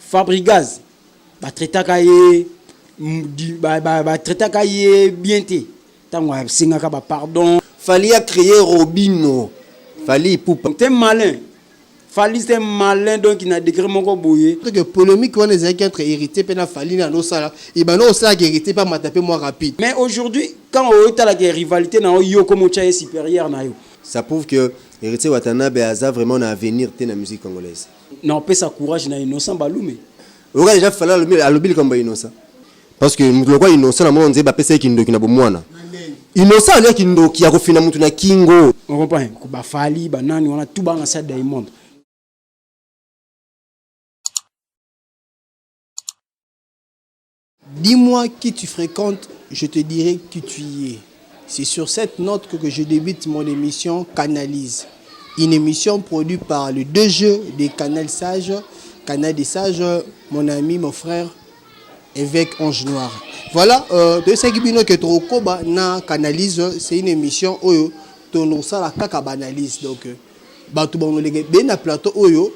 Fabrigaz batraitaka ye batraitaka ye bien te ntango asengaka bapardon. Fali a créé Robino. Fali poupa. T'es malin. Fali c'est malin donc il a décrit mon boye. Que polémique on les a qui entre hérité pena Fali na no sala. Et ben non ça qui hérité pas mataper moi rapide. Mais aujourd'hui quand on est à la rivalité na yo comme tu supérieur na yo. Ça prouve que hérité Watanabe a vraiment un avenir dans la musique congolaise. Non, pas ça courage na innocent balume. On a déjà fallu à l'obile comme innocent. Parce que nous le quoi innocent na monde ba pesa kindo kina bomwana. Innocent ale kindo ki akofina mutu na kingo. On comprend ko ba Fali ba nani wana tout ba na sa Diamond. Dis-moi qui tu fréquentes, je te dirai qui tu y es. C'est sur cette note que je débute mon émission Canalise. Une émission produite par le 2G des Canal Sage. Canal des Sages, mon ami, mon frère, évêque Ange Noir. Voilà, de ce qui est trop koba na Canalise, c'est une émission où on a la kaka banalise. Donc, tout bon le na plateau oyo.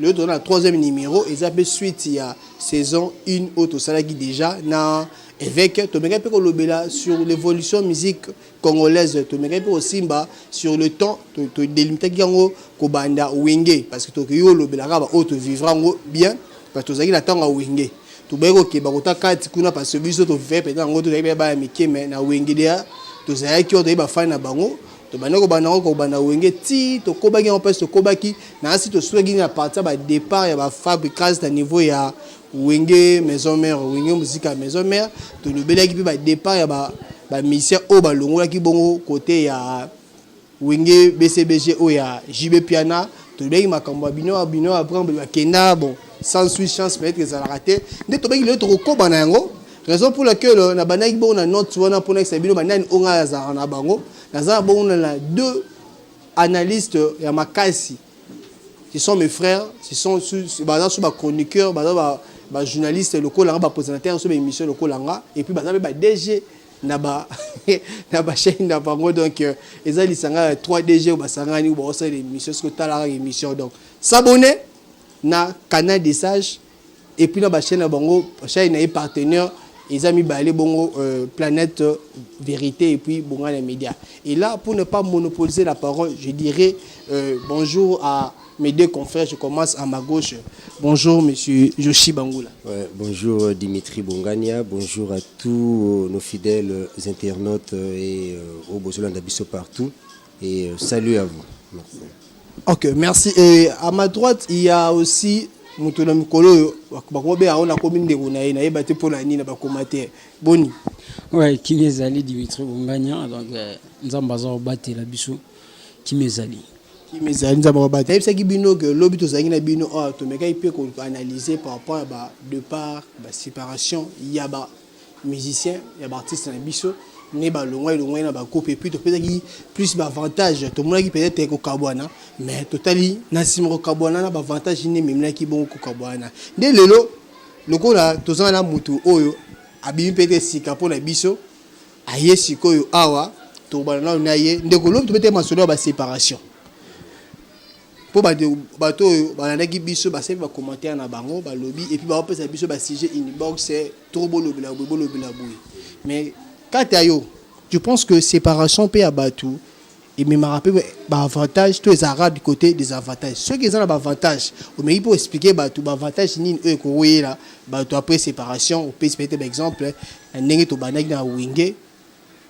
Le dans le troisième numéro, ils appellent suite il y a saison 1 autre salagi déjà na évêque to mega pe ko lobela sur l'évolution musique congolaise to mega pe aussi sur le temps to délimiter yango ko banda wenge parce que to yo lobela ka ba auto vivra ngo bien parce que to zaki la tanga wenge to beko ke ba kota kati kuna parce que biso to vivre peut-être ngo to zaki ba mike mais na wenge dia to zaki o to ba fa na bango to banako banako ko bana wenge ti to kobaki en place to kobaki na si to swagi na partir ba départ ya ba fabricage à niveau ya wenge maison mère wenge musique à maison mère to le belaki pe ba départ ya ba musicien o ba longola ki bongo côté ya wenge BCBG o ya JB Piana to le makambo bino après ba kenda bon sans suite chance peut-être que ça l'a raté nde to baki le to ko bana yango raison pour laquelle na banaki bon na note wana pour na sabino banani onga za na bango na bon na deux analystes ya makasi. Ce sont mes frères, ce sont bazar sur ba chroniqueur, bazar ba journaliste locaux là ba présentateur sur émission locaux là et puis bazar ba DG na ba na ba chaîne na bango donc ezali sanga 3 DG ou ba sangani ou ba osa l'émission ce que tala émission donc s'abonner na canal des sages et puis na ba chaîne na bango chaîne na partenaire ils ont mis balé bongo planète vérité et puis bongo les médias. Et là pour ne pas monopoliser la parole, je dirais bonjour à mes deux confrères. Je commence à ma gauche. Bonjour monsieur Joshi Bangoula. Ouais, bonjour Dimitri Bongania, bonjour à tous nos fidèles internautes et au Bozolan d'Abisso partout et salut à vous. Merci. OK, merci. Et à ma droite, il y a aussi Mutuna Mikolo bakobe aona commune de Gonaï na yebate pour la nina bakomate boni. Ouais, qui mezali Dimitri Bongania donc nzambaza obate la biso qui mezali. Qui mezali nzamba obate. C'est qui bino que lobi to zangi na bino to meka ipe ko analyser par rapport à de part séparation, il y a ba musicien, il y a ba artiste na biso. Ne ba longwa na ba coupe et puis to peut-être plus avantage to mona qui peut-être ko kabwana mais totali na simro kabwana na ba avantage ni même ki bon ko kabwana de lelo lokola to zana mutu oyo abi peut-être sika pona biso aye sikoyo awa to bana na ye ndeko lo to peut-être masolo ba séparation po ba bato bana ki biso ba se ba commentaire na bango ba lobby et puis ba pesa biso ba sujet inbox c'est trop beau lobby mais je pense que séparation peut abattre et me rappeler avantage tous les arabes du côté des avantages ceux qui ont avantage mais il faut expliquer tout avantage ni eux ko là après séparation on peut expliquer par exemple ndenge to banaki na wenge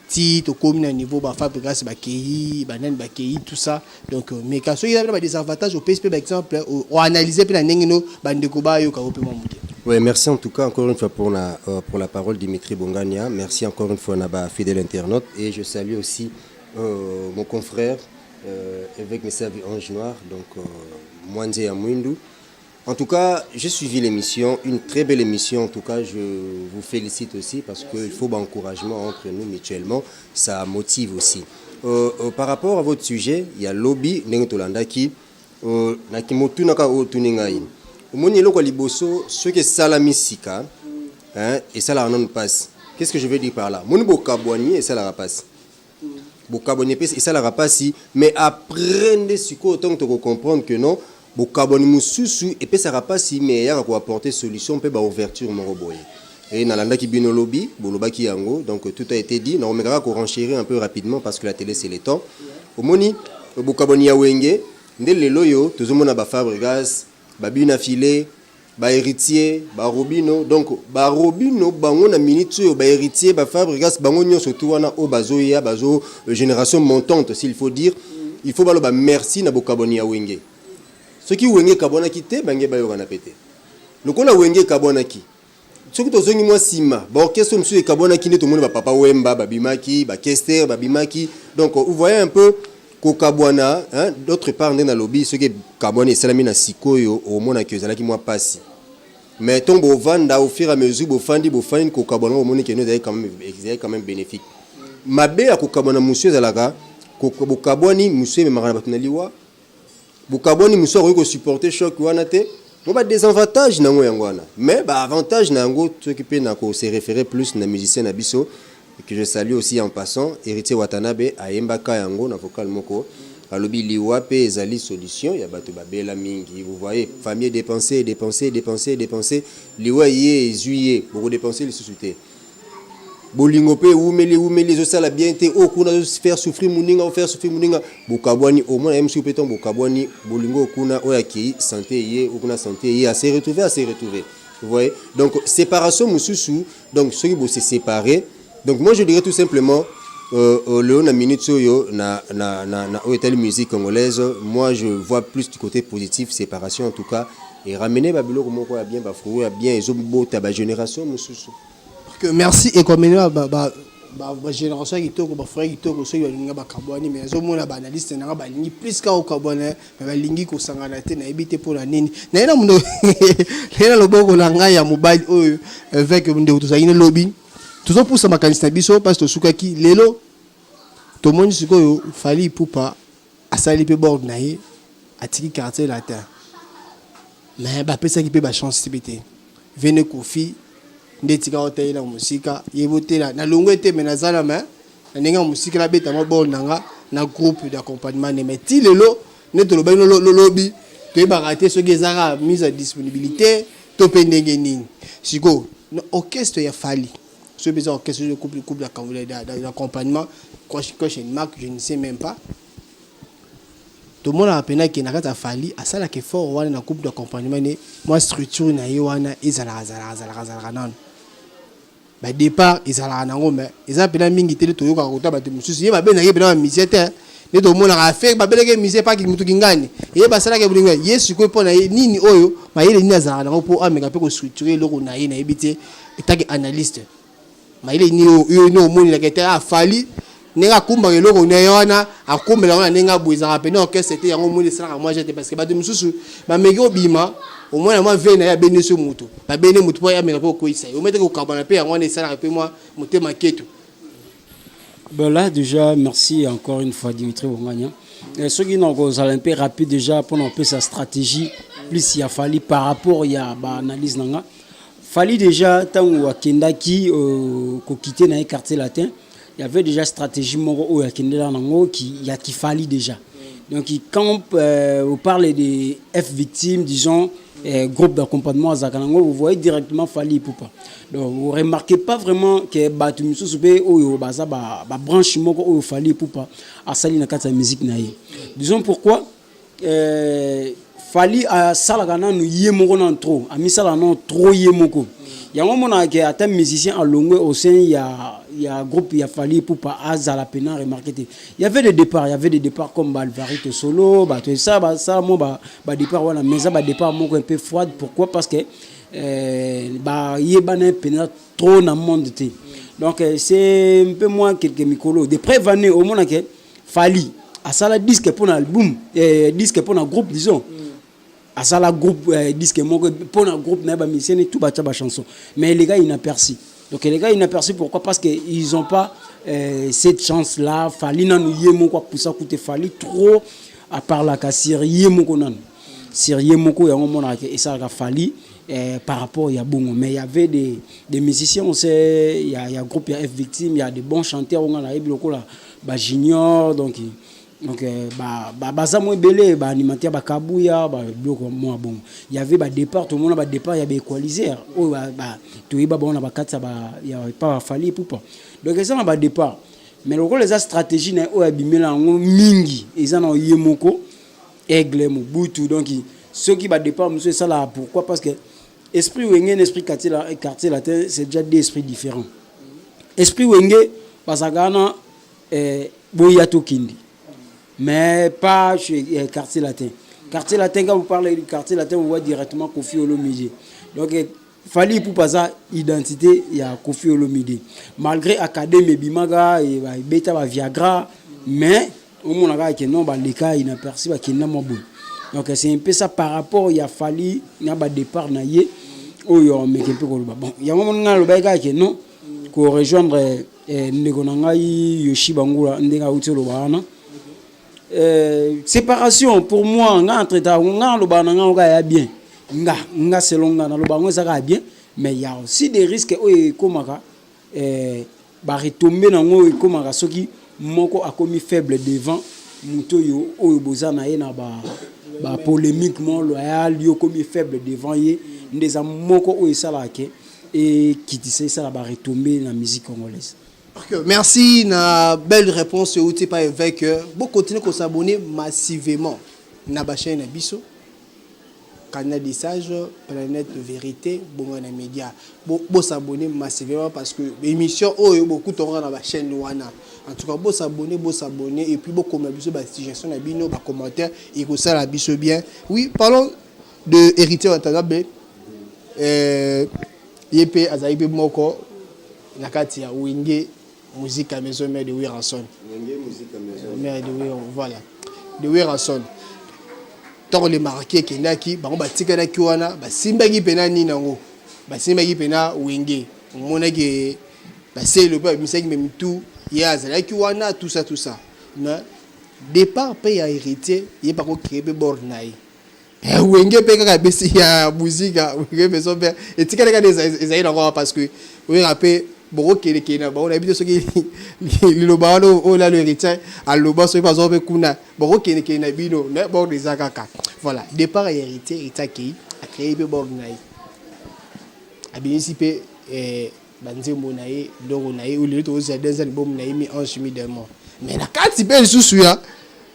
ti to comme na niveau ba fabrication ba kei banan ba kei tout ça donc mais quand ceux qui ont des avantages on peut expliquer par exemple on analyser pe na ndenge no bandeko ba yo ka opema muté. Oui, merci en tout cas encore une fois pour la parole Dimitri Bongania. Merci encore une fois Naba fidèle internaute et je salue aussi mon confrère évêque Messavi Ange Noir donc Mwanze Amwindu. En tout cas, j'ai suivi l'émission, une très belle émission. En tout cas, je vous félicite aussi parce qu'il faut encouragement entre nous mutuellement. Ça motive aussi. Par rapport à votre sujet, il y a lobby Nengotolanda qui Nakimotunaka Otuningaï. Omoni loko liboso ce que salami sika et ça la non passe. Qu'est-ce que je veux dire par là? Moni bokabwani et ça la passe. Bokabwani et ça la passe mais apprendre siko autant que comprendre que non bokaboni mususu et puis ça va pas si meilleur pour apporter solution peut ba ouverture moko boye. Et nalanda ki bino lobby bolobaki yango donc tout a été dit on va renchérir un peu rapidement parce que la télé c'est le temps. Omoni bokaboni ya wenge ndé lelo yo tozomona ba Fabregas ba bina filé ba héritier ba robino donc ba robino bango na minute yo ba héritier ba Fabregas bango nyonso to wana o bazoya bazo génération montante s'il faut dire il faut baloba merci na bokaboni ya wenge ce qui wenge kabona kité bange ba yo kana pété lokola wenge kabona ki ce que tozongi moi sima ba orchestre monsieur e kabona ki ne to mona ba papa wemba ba bimaki ba kester ba bimaki donc vous voyez un peu Kokabwana, hein, d'autre part, dans le lobby, ce qui est Kabwana et Salamina Sikoyo, au monde qui est là qui m'a passé. Mais ton beau vanda au fur et à mesure, beau fandi, Kokabwana, au monde qui est quand même bénéfique. Ma bé à Kokabwana, monsieur Zalaga, Kokabwani, monsieur Marana Batunaliwa, Kokabwani, monsieur Rogo supporter choc, Wanate, on va des avantages, mais avantage, ceux qui peuvent se référer plus à musicien Abisso. Que je salue aussi en passant, héritier Watanabe, à Mbaka Yango, na vocal moko, à l'obi liwape, ezali solution, ya bato babela mingi, vous voyez, famille dépenser, liwa yé, zuye, beaucoup dépenser les sociétés. Bolingope, oumeli, zo sala bien te, o kuna faire souffrir muninga, bokabwani, au moins, MC Péton, bokabwani, bolingo, kuna, oyaki, santé yé, okuna santé yé, à se retrouver. Vous voyez, donc, séparation, moussousou, donc, ceux qui vont se séparer. Donc moi je dirais tout simplement le na minute soyo na musique congolaise, moi je vois plus du côté positif, séparation en tout cas et ramener babilo comme quoi bien bafou bien ezobo ta génération mususu. Que merci et comme ba génération qui toko ba frère qui toko so yolinga ba kabwani mais ezomona ba analyste na ba lingi plus ka o kabwana ba lingi ko sangana te na ebité pour la nini na ina mundo na loboko na ngai ya mobile oyo avec mundo tozayine lobby toujours pour ça makanisi na biso parce que sukaki lelo to moni sikoyo fali pupa asali pe bord na ye atiki quartier latin mais ba pesa ki pe ba chance tibete vene kofi ndetika hotel na musika yebotela na longo ete menazala mais na nenga musika la beta mo bord nanga na groupe d'accompagnement mais ti lelo ne to lobino lobby to ba rater ce que zara mise à disponibilité to pendenge nini siko orchestre ya fali. Ce besoin orchestre de couple d'accompagnement, quoi une marque, je ne sais même pas. Tout le monde a appelé qu'il n'a pas fallu à ça là qu'il faut avoir une couple d'accompagnement. Moi structure na yoana izala. Bah départ izala na ngome. Ils appellent mingi télé to yoka kota ba de mususu. Yeba ben na yeba misete. Ne to monde a fait ba belege misete pas ki mutu kingani. Yeba sala ke bulinga. Yesu ko pona nini oyo, ma yele ni azala na po ameka pe ko structurer loko na ye na ebité etaki analyste. Mais il est ni au monde la guette a fallu nenga kumba loko na yona akumba la nenga buiza rapena orchestre c'était yango monde sala moi j'étais parce que ba de mususu ba mego bima au moins moi vena ya bene so mutu ba bene mutu po ya meka po ko isa o mete ko kabana pe yango ne sala pe moi motema keto. Ben là déjà merci encore une fois Dimitri Bongania. Ceux qui n'ont pas un peu rapide déjà pour un peu sa stratégie plus il a fallu par rapport il y a ba analyse nanga. Fallait déjà tant ou akendaki ko quitter dans les quartiers latins, il y avait déjà stratégie moro ou akendela nango qui fallait déjà. Donc quand on parle des F victimes disons groupe d'accompagnement à Zakanango, vous voyez directement fallait pour pas. Donc vous remarquez pas vraiment que batu musu soube ou baza ba branche moko ou fallait pour pas à sali na kata musique na ye. Disons pourquoi fali a salagana no yemoko nan trop a misala non trop yemoko yango mona ke ata musicien a longwe au sein il y a groupe il y a fali pour pas azala pena remarquer il y avait des départs comme Alvarito solo ba tout ça mo ba départ wana mais ça ba départ moko un peu froid pourquoi parce que ba yebana pena trop na monde té donc c'est un peu moins quelques micro de prévaner au mona ke fali a sala disque pour l'album disque pour un groupe disons à ça la groupe disque pour un groupe n'a pas mis tout bâti ba chanson mais les gars ils n'aperçu donc les gars ils n'aperçu pourquoi parce que ils ont pas cette chance là fali na nous yemo quoi pour ça coûter fali trop à part la cassir yemo konan sérieux moko ya mona et ça a fali par rapport il y a bon mais il y avait des musiciens on sait il y a groupe il y a F victime il y a des bons chanteurs on a là ba junior donc Donc baza mo belé ba animateur ba kabuya ba bloko mo bon. Il y avait ba départ tout le monde ba départ il y avait équaliser. Oh ba to iba bon na ba katsa ba ya pas fali pour pas. Donc ça na ba départ. Mais le rôle les stratégies na o abimela ngo mingi eza na yemoko aigle mo butu donc ceux qui ba départ monsieur ça là pourquoi parce que esprit wenge esprit quartier latin c'est déjà deux esprits différents. Esprit wenge basagana boyato kindi. Mais pas chez quartier latin. Quartier latin, quand vous parlez du quartier latin, vous voyez directement Kofi Olomide. Donc, il fallait pour pas ça identité, il y a Kofi Olomide. Malgré Académie Bimaga et Beta Viagra, mais au moins que non, les cas il n'a perçu qu'il n'a pas bon. Donc c'est un peu ça par rapport il a fallu il y a pas départ naïe oh yo mais un peu bon il y a un moment le baga que non qu'on rejoindre Ndegonanga Yoshi Bangula Ndenga Utelo Bana. Séparation pour moi entre ta le bananga on ga bien nga selon nga le bango ça ga bien mais il y a aussi des risques komaka ba retomber na ngo komaka soki moko a commis faible devant muto yo o bozana ye na ba polémiquement loyal yo commis faible devant ye ndeza moko o sala ke et qui dit ça va retomber dans la musique congolaise. Merci, na belle réponse outé pas avec bon continuer à s'abonner massivement na ba chaîne biso canal des sages planète de vérité bon na média bon s'abonner massivement parce que émission oh beaucoup ton na ba chaîne wana en tout cas bon s'abonner et puis beaucoup comme biso ba suggestion na bino ba commentaire et que ça la biso bien oui parlons de héritier Watanabe yep azaibe moko na kati ya wenge musique à maison mère de Wiranson. Mère de Wiranson, voilà. De Wiranson. Tant les marqués qui n'a qui, bah on batika na kiwana, bah simbagi pena ni nango, bah simbagi pena wenge. Mon agi, bah c'est le peu musique même tout, yaz la kiwana tout ça. Mais départ paye à hériter, il est pas quoi créer bornaï. Wenge paye quand baisser ya musique, wenge maison mère. Et tika les gars des aïeux parce que oui rappel bon qui on habite ce qui le balo oh là le héritier à loba so pas exemple kuna bon qui na bino ne bon des akaka voilà départ héritier itaki a créé be bornai a bénéficié banzembo nae ndongo nae ou le to za denzel bom nae mi ange mi démon mais la carte be sous ya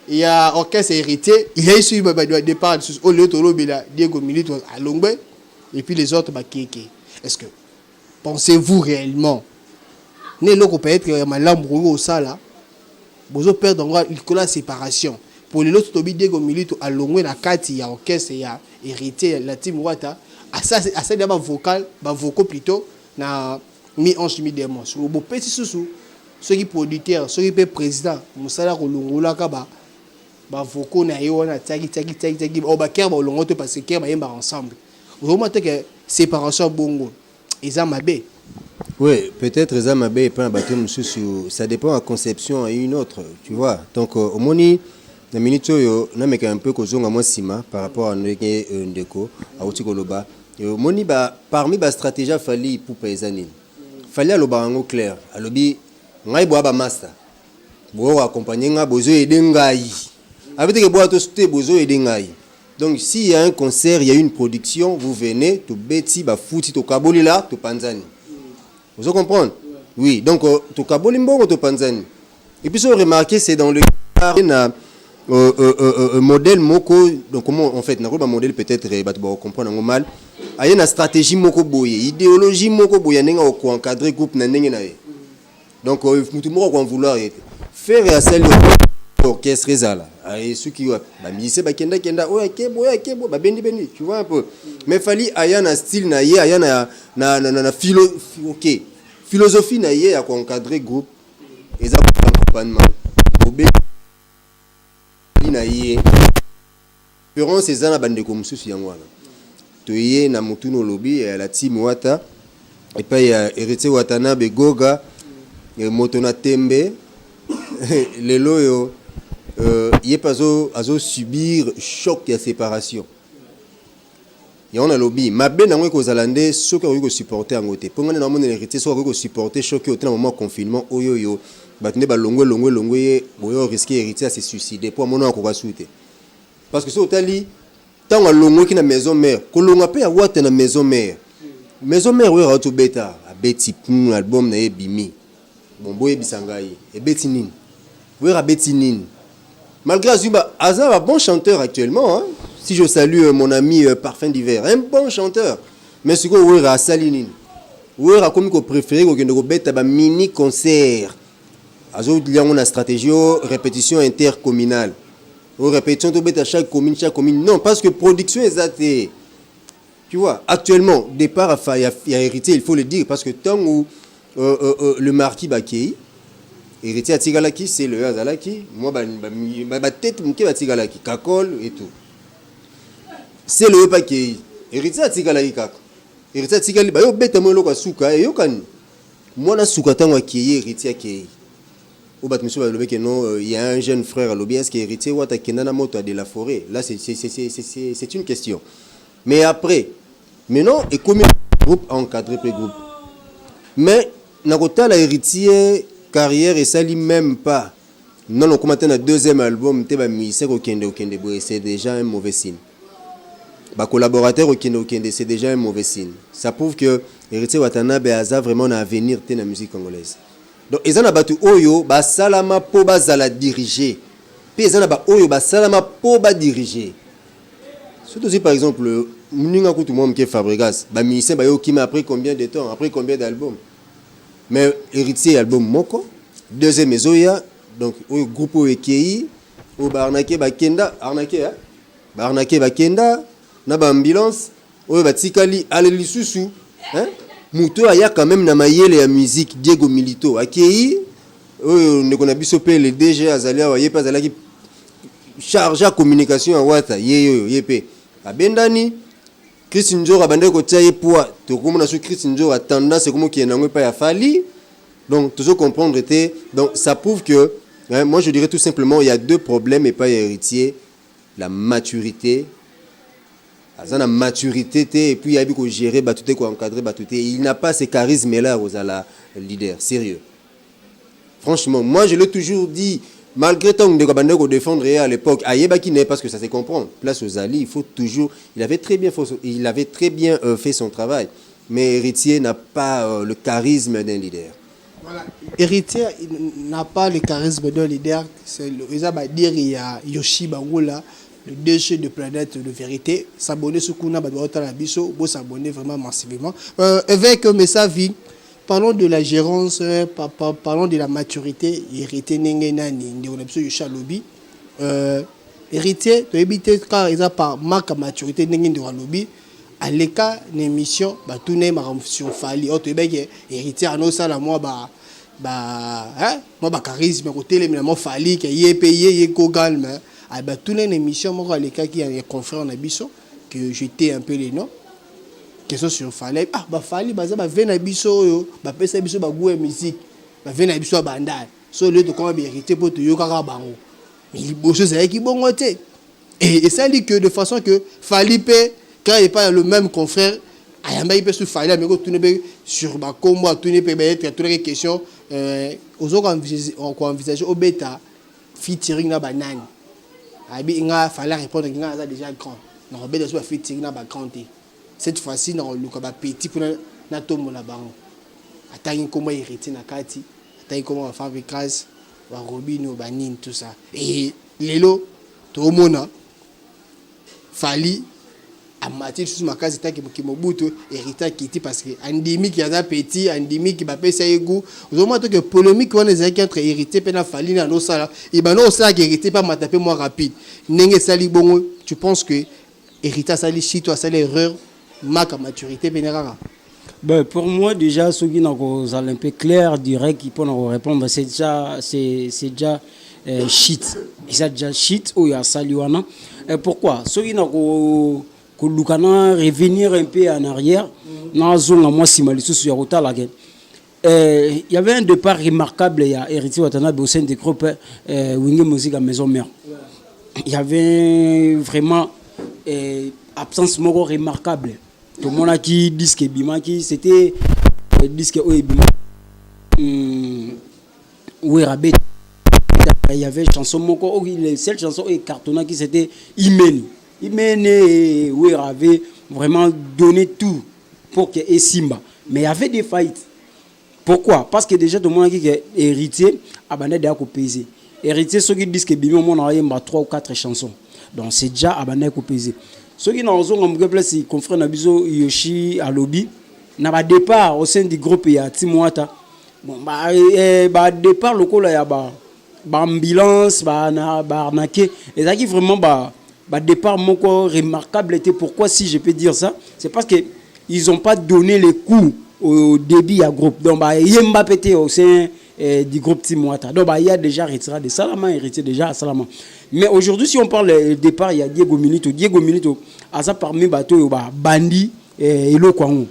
il y a orchestre héritier il a eu le départ au le to lobila Diego Milito à Longbe et puis les autres ba keke est-ce que pensez-vous réellement ne loko peut être malam au sala bozo perdre encore la séparation pour les autres tobi Diego Milito à Longwe na kati ya orchestre ya héritier la team Wata à ça d'abord vocal ba vocaux plutôt na mi ange mi démon sur le petit sous ceux qui producteur ceux qui peut président musala ko longola ka ba vocaux na yo na tagi o ba ker ba longoto parce que ker ba yemba ensemble vraiment que séparation bongo Ezamabe. Oui, peut-être Ezamabe et pas un bateau, ça dépend de la conception à une autre, tu vois. Donc, au moni, la minute, on a un peu kozonga moi sima par rapport à Ndeko, à Otikoloba. Au moni, parmi les stratégies, il fallait pour paysanner. Il fallait à l'obarango clair. À l'obi, ngai boaba master. Boa accompagner nga bozo aider ngai. Avec que boa to souté bozo aider ngai. Donc, s'il y a un concert, il y a une production, vous venez, tu bêtis, fouti, tu kaboli là, tu panzani. Vous comprenez? Oui, donc, tu kaboli mbongo, tu panzani. Et puis, ce que vous remarquez, c'est dans le cas, modèle moko, donc, comment, en fait, un modèle peut-être, vous comprenez mal, il y a une stratégie moko boye, idéologie moko boye, il y a un encadré groupe, donc, tout le monde va vouloir faire et à celle orchestre là et ceux qui ba musicien ba kenda oh kebo ba bendi tu vois un peu mais fallait aya na style na ye aya na philosophie na ye à encadrer groupe et ça accompagnement obé na ye feront ces ana bande comme souci yango wana to ye na mutuno lobby la team Wata et puis héritier Watanabe Goga Motona Tembe les loyo il est pas à subir choc et séparation. Il Et on a lobby. Ma ben n'a pas zalande, ce qu'on a supporter en côté. Pour moi, on a hérité, soit qu'on supporter choqué au moment confinement. Oh yo yo, batne ba longwe, boyo risquer hériter à se suicider. Pour moi, on a encore souhaité. Parce que ce hôtel, tant on a longwe qui na maison mère, qu'on longa pe à what na maison mère. Maison mère oui ratu beta, a beti pun album na ebimi. Bon boye bisangai, et beti nin. Oui ra beti nin. Malgré Azuba, Azar un bon chanteur actuellement. Hein? Si je salue mon ami Parfum d'hiver, un bon chanteur. Mais ce que vous avez Salinine, vous avez comme préféré que vous avez un mini concert. Azar il y a une stratégie répétition intercommunale. Vous répétition à chaque commune. Non, parce que production est zatée. Tu vois, actuellement, départ il y a hérité, il faut le dire, parce que tant où le marquis Bakei, héritier à Tigalaki, c'est le Azalaki. Moi, ma tête, mon keba Tigalaki, Kakol et tout. C'est le Bakei. Héritier à Tigalaki, Kakol. Héritier à Tigalaki, bah, yo bête moi loka souka, et yo kan. Moi, na souka tango Kei, héritier à Kei. Au bat monsieur Balobe que non, il y a un jeune frère à l'obé, est-ce que héritier ou à Kenana Moto de la forêt? Là, c'est une question. Mais après, maintenant, et combien de groupes encadré par groupe? Mais, Nakota la héritier. Carrière et ça lui même pas. Non, on commence un deuxième album, c'est déjà un mauvais signe. Collaborateur c'est déjà un mauvais signe. Ça prouve que Héritier Watanabe a vraiment un avenir dans la musique congolaise. Donc ils ont battu Oyo, salama po bazala diriger. Puis ils ont battu Oyo, salama po ba diriger. Surtout si par exemple, Mninga Koutou Mom qui est Fabregas, musicien qui m'a après combien de temps, après combien d'albums? Mais héritier album moko deuxième Ezoya donc au groupe Ekei au barnaké bakenda arnaqué bakenda na ba ambulance au batikali ale lisusu hein muto aya quand même na mayele ya musique Diego Milito Akei ne kona biso pe le DG azalia wa yepa azalaki chargé à communication à wata yepe abendani Chris Njoro a bandé côté et pour tout comme on a su Chris Njoro a tendance c'est comme qui n'en pas à Fali donc toujours comprendre était donc ça prouve que hein, moi je dirais tout simplement il y a deux problèmes et pas héritier la maturité la maturité et puis il y a beaucoup gérer batouté quoi encadrer batouté il n'a pas ces charismes là aux ala leader sérieux franchement moi je l'ai toujours dit. Malgré tant de défendre à l'époque, Ayeba qui n'est parce que ça se comprend. Place aux alliés, il faut toujours. Il avait très bien fait son travail, mais Héritier n'a pas le charisme d'un leader. Voilà. Héritier n'a pas le charisme d'un leader. C'est le dire il y a Yoshi Bangola, le DG de Planète de Vérité. S'abonner sur Kuna Badouata Labiso, beau s'abonner vraiment massivement. Avec Messavi. Parlons de la gérance, parlons de la maturité. Héritier Nengenani, on a besoin de Chalobi. Héritier, tu habites car ils ont par marque maturité Nengen de Chalobi. À l'écart, l'émission, tout n'est pas sur Fali. Oh, tu es héritier, à nous, ça, là, moi, charisme, côté, les moi, Fali, qui est payé, il est calme. Tout n'est l'émission, moi, à l'écart, qui a un confrère en Abisso, que j'étais un peu les noms. Question sur Fali Fali vena biso yo pesa biso goût musique vena biso banda so le to comme hérité pour to yo kaka bango mais liboso ça qui bongo té et ça dit que de façon que Fali pe quand il pas le même confrère ayamba il peut sur Fali mais ko tourner sur ba combo tourner peut être toutes les questions aux autres envisager au bêta featuring na banane abi nga Fali répondre nga déjà grand non bêta sur featuring na ba grand. Cette fois-ci, dans le cas petit pour na tombe la banque. Attends comment hériter na kati, attends comment on va faire Vicraz, va Robino, Banine, tout ça. Et Lelo, tout le monde Fali à Mathieu sur ma case qui Mobutu hérita qui était parce que endémique qui a petit, endémique qui va payer ça goût. Au moins que polémique on les a entre hérité pena Fali na no ça et ben non ça qui hérité pas m'a tapé moins rapide. Nenge sali bongo, tu penses que hérita sali chi toi sali erreur. Ma maturité vénérale. Ben, pour moi, déjà, ceux qui n'ont pas un peu clair, direct, qui peuvent répondre, c'est déjà shit. C'est déjà shit ou il y a saluana. Pourquoi? Ceux qui n'ont pas revenir un peu en arrière, dans la zone, moi, si mal sous il y avait un départ remarquable, il y a Héritier Watanabe au sein des groupes Wingé Musique à Maison Mère. Il y avait vraiment absence moko remarquable. Tout le monde a qui disque bima qui c'était disque bima où Rabé il y avait chanson moko les seules chansons et cartonna qui c'était Imeni où avait vraiment donné tout pour que et Simba, mais il y avait des faillites. Pourquoi? Parce que déjà tout le monde a dit que héritier abandonné de peser. Héritier ceux qui disent que bima on a eu 3 ou 4 chansons. Donc c'est déjà abandonné de peser. Ceux qui n'ont pas place confrère Nabiso Yoshi à lobby n'a départ au sein du groupe il y a Timouata. Bon départ local il y a ambulance arnaqué et ça qui vraiment départ mon remarquable était pourquoi si je peux dire ça c'est parce que ils ont pas donné les coups au début à groupe donc yemba pété au sein du groupe Timouata donc il y a déjà retiré de Salama héritier déjà à Salama. Mais aujourd'hui, si on parle du départ, il y a Diego Milito, à ça parmi bateau, Bandi et Elo Kwango.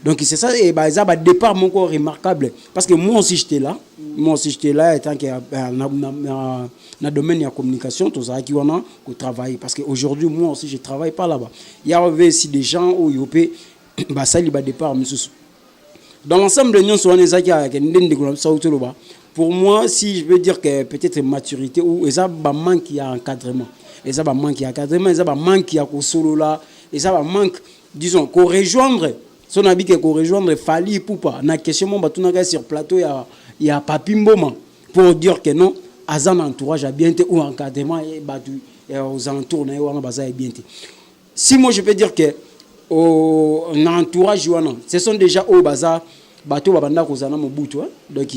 Donc c'est ça, et ça va départ mon corps remarquable. Parce que moi aussi j'étais là, étant que dans le domaine de la communication, tout ça qui on a travaillé. Parce qu'aujourd'hui, moi aussi je ne travaille pas là-bas. Il y avait aussi des gens au Yopé, ça il va départ. Dans l'ensemble de l'Union, pour moi, si je veux dire que peut-être maturité ou ça va manquer d'encadrement, et ça va manquer d'encadrement, et ça va manquer de solo là, et ça va manquer, disons, qu'on rejoindre, son habit qu'on rejoindre Fali Poupa. Na question mon bateau n'a sur plateau il y a Papi Mboma pour dire que non, Azan entourage a bien été ou encadrement et battu aux alentours na wana baza bien été. Si moi je peux dire que au entourage wana, ce sont déjà au bazar bateau babanda kozana Mobutu donc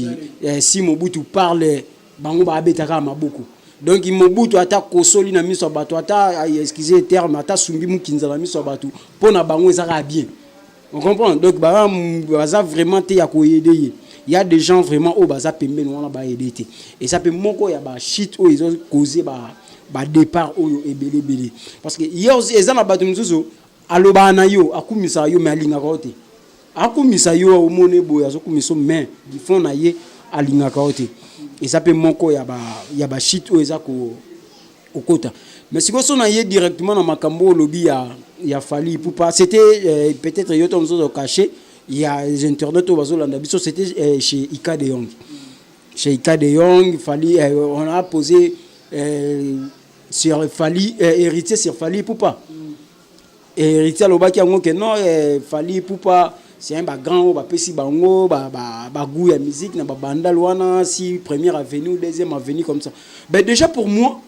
si Mobutu parle bango ba betaka mabuku donc Mobutu ata kosoli na miso bateau ata excusez terme ata sumbi mukinza na miso bateau pona bango ezaka bien on comprend donc baza vraiment te ya ko aider il y a des gens vraiment au baza pembe no ba aider te et ça peut moko ya ba shit o ils ont causé ba départ o ebele parce que hier ezana bateau mzuzu aloba na yo akumisa yo mais alinga kote akumisa yo omone boya zo kumiso mais du fond na ye alinga kaote et ça peut moko ya ba shit o eza ko okota mais si ko so na ye directement na makambo lobby ya Fali Poupa c'était peut-être yo to nzo caché il y a les internautes au bazolanda biso c'était chez Ika de Young Fali on a posé sur Fali héritier sur Fali Poupa héritier lobaki yango que non Fali Poupa c'est un grand pesi bango goût ya musique na banda loana si première avenue ou deuxième avenue comme ça ben déjà pour moi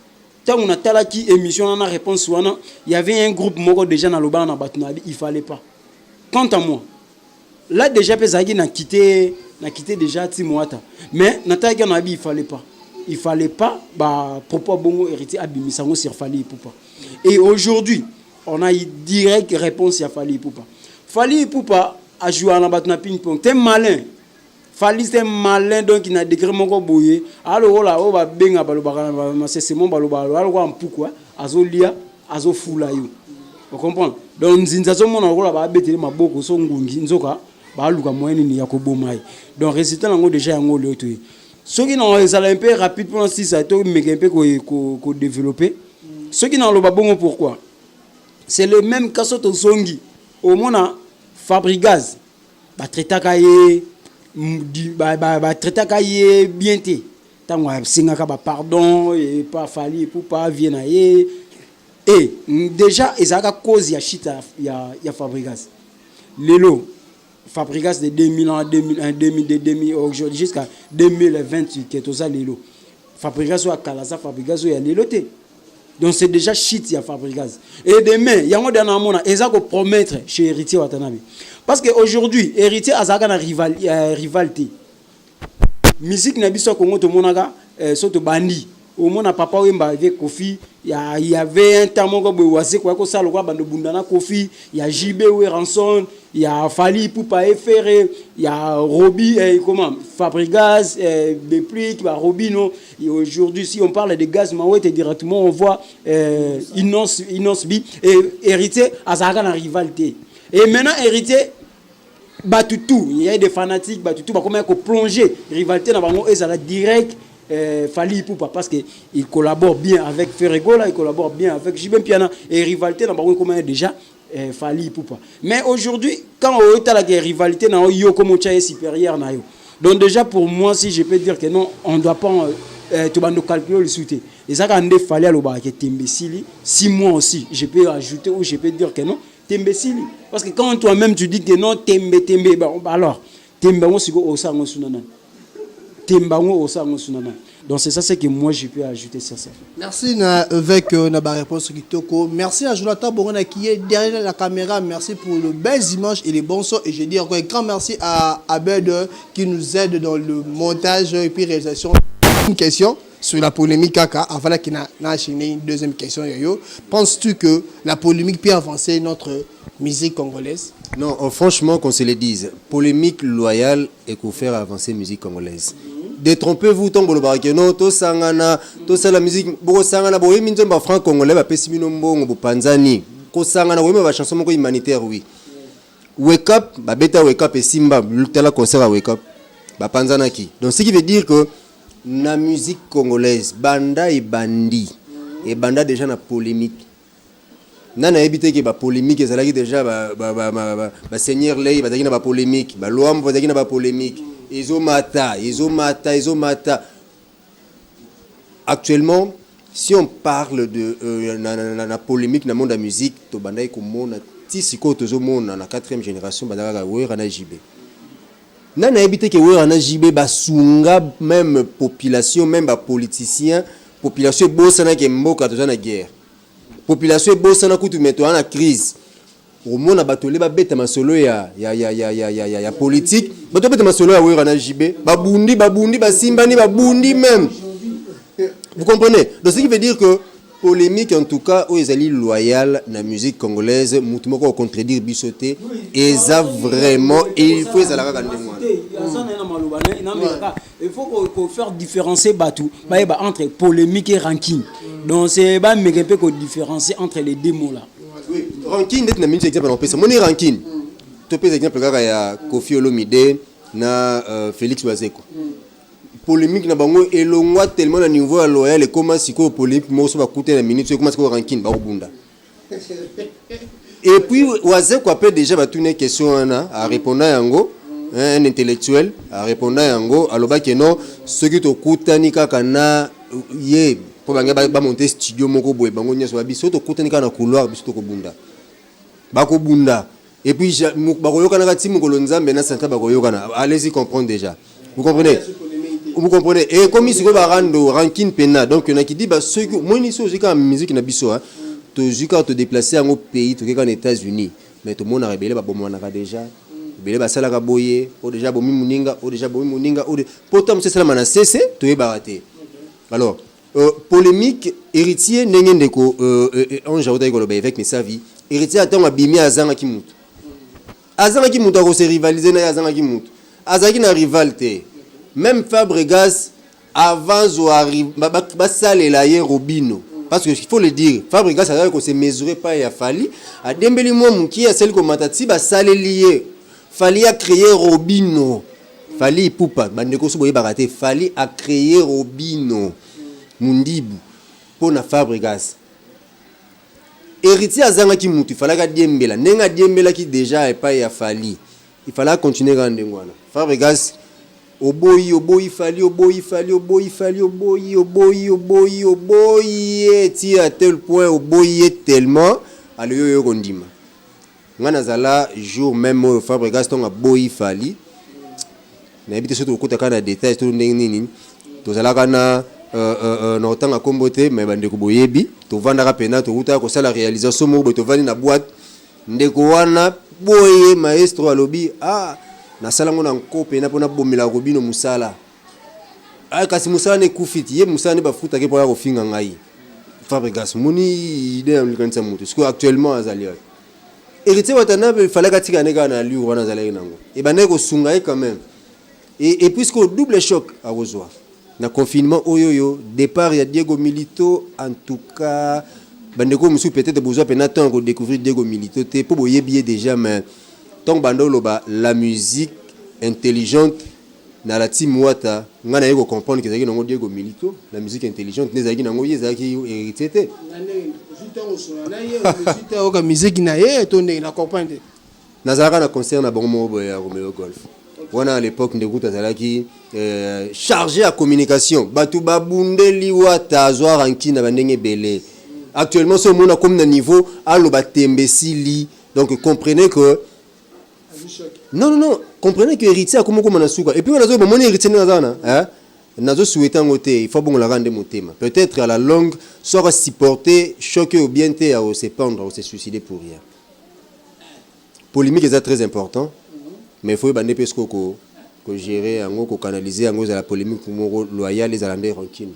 tant on a talaki émission na réponse wana il y avait un groupe moko déjà na loba na batuna il fallait pas quant à moi là déjà pesaki na quitté déjà Timouata mais na taga na bi il fallait pas propos bongo héritier abimisango sur Fali Poupa et aujourd'hui on a eu direct réponse à Fali Poupa a joué à la ping-pong. T'es malin. Fali c'est malin donc il a décrit mon boye. Alors là on va benga balobara c'est mon balobara. Alors on pourquoi azolia azofula yo. Vous comprenez? Donc nzinzazo mona rola ba betele maboko so ngungi nzoka ba luka moyenne ni yakobomai. Donc résultat nango déjà yango le to. Ceux qui n'ont ça un peu rapide pour si ça to mais un peu ko développer. Ceux qui n'ont le babongo pourquoi? C'est le même kasoto zongi. Au mona Fabrigaz traiter kaye bien té tango singaka pardon et pas Fali Poupa viena et déjà ezaka cause ya chita ya Fabrigaz lelo Fabrigaz de 2000 en 2001 2000 aujourd'hui jusqu'à 2028 que tout ça lelo Fabrigaz ou Kalaza Fabrigaz ou ya lelo té. Donc c'est déjà shit ya Fabrigaz. Et demain, il y a un mona ezako promettre chez héritier Watanabe. Parce que aujourd'hui, héritier azaka na rivalité. Musique na biso Congo to monaka soto bandi. Au mona papa wemba avec Kofi, il y avait un temps moko boyase quoi ko sala kwa bando bundana Kofi, il y a JB Ranson, il y a Fali Poupa Efere, il y a Roby Fabrigaz Beplique, Robino. Et aujourd'hui si on parle de gaz Mawete directement on voit Inos Bi et héritier azaka na rivalité. Et maintenant héritier Batutu, il y a des fanatiques Batutu comment plonger rivalité na bango ezala direct Fali Poupa parce qu'il collabore bien avec Ferregola, il collabore bien avec Jibem Piana et rivalité dans le comment déjà Fali Poupa. Mais aujourd'hui, quand on a la rivalité, dans yo comme est supérieur na yo. Donc déjà pour moi, si je peux dire que non, on ne doit pas tout le calculer le soutien. Et ça quand il fallait le bac Tembesili, 6 mois aussi, je peux ajouter ou je peux dire que non, Tembesili. Parce que quand toi-même tu dis que non, Tembe, alors Tembe on se go au sang sunana. Donc c'est ça ce que moi je peux ajouter sur ça. Merci avec la réponse Kitoko. Merci à Jonathan Borona qui est derrière la caméra. Merci pour les belles images et les bons sons. Et je dis encore un grand merci à Abed qui nous aide dans le montage et puis réalisation. Une question sur la polémique Kaka. Avant qu'il n'a enchaîné une deuxième question. Penses-tu que la polémique peut avancer notre musique congolaise? Non, franchement, qu'on se le dise, polémique loyale et qu'on fait avancer la musique congolaise. Détrompez-vous, tant que vous avez dit, tout ça, la musique, beaucoup sangana, beaucoup de gens franc congolais, bah pessimino mbongo, panzani, ko sangana, oui, mais la chanson moko humanitaire, oui. Wake up, bah beta wake up et Simba, l'ultala concert à wake up, bah panzana qui. Donc ce qui veut dire que la musique congolaise, banda et bandi déjà na polémique. Nana évité que la polémique, ça là déjà Seigneur Lei, bah na polémique, bah l'homme va na polémique. Izomata. Actuellement, si on parle de la polémique dans le monde de la musique, to bandai komona tisiko tozomona na 4e génération badaka wera JB. Nana habité que wera JB basunga même population, même ba politicien, population bosana ke mboka tozana guerre. Population bosana kutu meto na crise. Au monde abatolé ba beta masolo ya politique bato beta masolo ya wera na JB babundi basimbani babundi même, vous comprenez. Donc ce qui veut dire que polémique en tout cas aux ezali loyal na musique congolaise mutu moko contredire bisoté et ça vraiment il faut ezala ka ndemo il faut qu'on faire différencier batou entre polémique et ranking. Donc c'est pas mais peut qu'on différencier entre les deux mots là. Oui, ranking net na minute exemple on peut ça mon ranking. Tu peux exemple kaka ya Kofi Olomide na Félix Wazeko. Polémique na bango elongwa tellement na niveau loyal et comment siko polémique mo so ba coûter na minute comment siko ranking ba obunda. Et puis Wazeko après déjà ba tourner question à répondre yango un intellectuel à répondre yango aloba que non ce qui to kutani kaka na ye pour ba monter studio moko boye bango nyeso ba biso to kutani kana couloir biso to ko bunda. Ba ko bunda. Et puis ba ko yokana ka timu ko nzambe na santa ba ko yokana allez-y comprendre déjà. Vous comprenez? Vous comprenez? Et comme ici, on va rendre ranking pena. Donc, il y en a qui disent, ceux qui moi, ici, j'ai quand même musique na biso, tu quand te déplacer à un autre pays, tu es aux États-Unis, mais tout le monde a rébellé, bah bon, on a déjà, rébellé, bah ça l'a boyé, ou déjà bomi muninga, ou déjà bomi muninga, ou pourtant c'est ça la cessé, tu es baraté. Alors, polémique, héritier, n'engendeko, on j'ai autant que avec mes savis, héritier attend à bimi à Zanga Kimut. À Zanga Kimut, on s'est rivalisé na Zanga Kimut. À Zanga na rivalité. Même Fabregas, avant de saler la Robino. Parce qu'il faut le dire, Fabregas a se mesuré pas à Fali. A Dembélé qui a celle comme Matati, va saler lié. Fali a créé Robino. Fali Poupa, Bandeko Souboye Baraté. Fali a créé Robino. Mundibu. Pour na Fabregas. Héritier à Zanga qui mouti, il fallait que Dembélé. Nenga Dembélé qui déjà est pas à Fali. Il fallait continuer à Ndengwana. Fabregas. Oboyi ti à tel point oboyi tellement alors yo kondima ngana zala jour même au Fabregas ton a boyi fali na habite surtout kota kana détail tout nini to zala kana na otanga kombote mais bande ko boyebi to vanda pena to uta ko sala réalisation mo to vani na boîte ndeko wana boye maestro alobi na sala ngona nkope na pona bomela Robino musala kasi musala ne kufiti ye musala ne bafuta ke pour ya kofinga ngai Fabregas moni idée amlikanisa mutu parce que actuellement azali héritier watana il fallait katika neka na liu wana azali nango et bana ko sunga quand même et puisque double choc à rejoindre na confinement oyoyo départ ya Diego Milito en tout cas bandeko musu peut-être besoin pena temps de découvrir Diego Milito te pour boyer bien déjà mais donc bandoloba la musique intelligente na la team Wata nga na yeko comprendre que zaki nango Diego Milito la musique intelligente ne zaki nango yezaki héritier te oka musique na ye to ndenge na comprendre nazalaka na concert na bango mo ya Romeo Golf wana à l'époque ndeko tazalaki chargé à communication batu babundeli Wata azwa ranki na bandenge belé actuellement ce monde a comme na niveau aloba tembesili donc comprenez que non, comprenez que héritier a comment na suka et puis on a zo mon héritier nazana hein nazo souhaiter ngote il faut bon la rendre motema peut-être à la longue sera supporter choquer ou bien te à se pendre ou se suicider pour rien polémique est très important mais il faut bande pesco ko gérer ngo ko canaliser ngo za la polémique pour loyal les alandais rancune.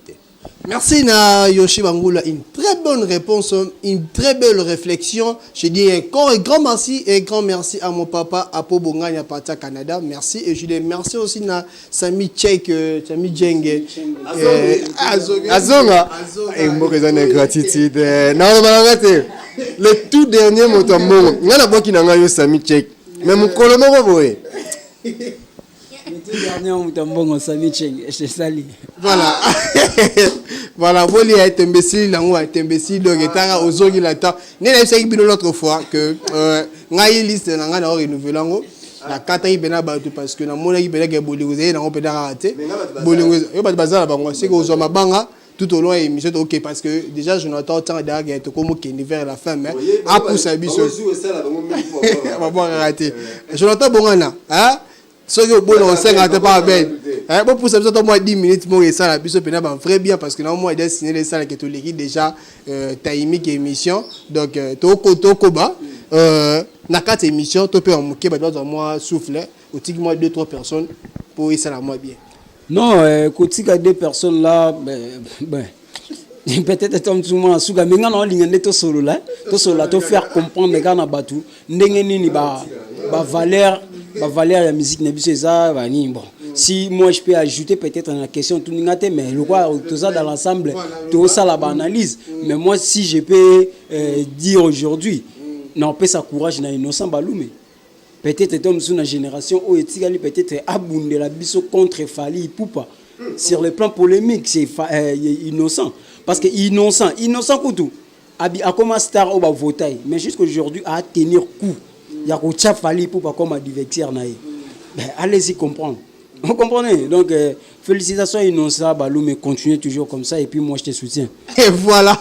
Merci na Yoshi Bangula, une très bonne réponse, une très belle réflexion. Je dis encore un grand merci à mon papa Apo Bonganya Pata Canada. Merci et je dis merci aussi na Sami Tchek, Sami Djenge. Azonga. Et moi que j'en ai gratitude. Non, le tout dernier mot à moi. Ngana boki na ngayo Sami Tchek. Mais mon colomo boy. Voilà. Voilà, Boli a été imbécile, Lango a été imbécile, donc Etara Ozogi Lata. N'est-ce pas l'autre fois que Ngaï liste n'a pas renouvelé Lango. La carte est bien abattue parce que dans mon équipe, il y a Bolingouze, n'a pas raté. Bolingouze, il y a pas de bazar là-bas. C'est que aux hommes à Banga, tout au long, et monsieur, ok, parce que déjà, je n'entends tant derrière comme qui est vers la fin, mais à pousse à bisou. On va voir rater. Je l'entends Bongana, hein? Ceux qui ont bon on sait quand pas bien bon pour ça besoin moi 10 minutes moi et ça la biso pena ban très bien parce que non moi dessiné les salles que tout l'équipe déjà taimi qui émission donc to koba na 4 émissions to peut en moquer ba doit moi souffler au tic moi 2-3 personnes pour ça la moi bien non kotika 2 personnes là ben peut-être tom souvent suga mais ngana lingende to solo là to faire comprendre les gars na batu ndenge nini ba valeur la musique n'est plus ça bon si moi je peux ajouter peut-être dans la question tout n'ingate mais le quoi tout ça dans l'ensemble tout ça la analyse mais moi si je peux dire aujourd'hui non peut ça courage na innocent balume peut-être tom sous la génération où etikali peut-être abunde la biso contre Fally Ipupa sur le plan polémique c'est innocent parce que innocent tout a comme star au ba voter mais jusqu'aujourd'hui à tenir coup. Il y a un Fally Ipupa comme à divertir naïe. Allez-y comprendre. Vous comprenez? Donc félicitations Innocent Balou mais continuez toujours comme ça et puis moi je te soutiens. Et voilà.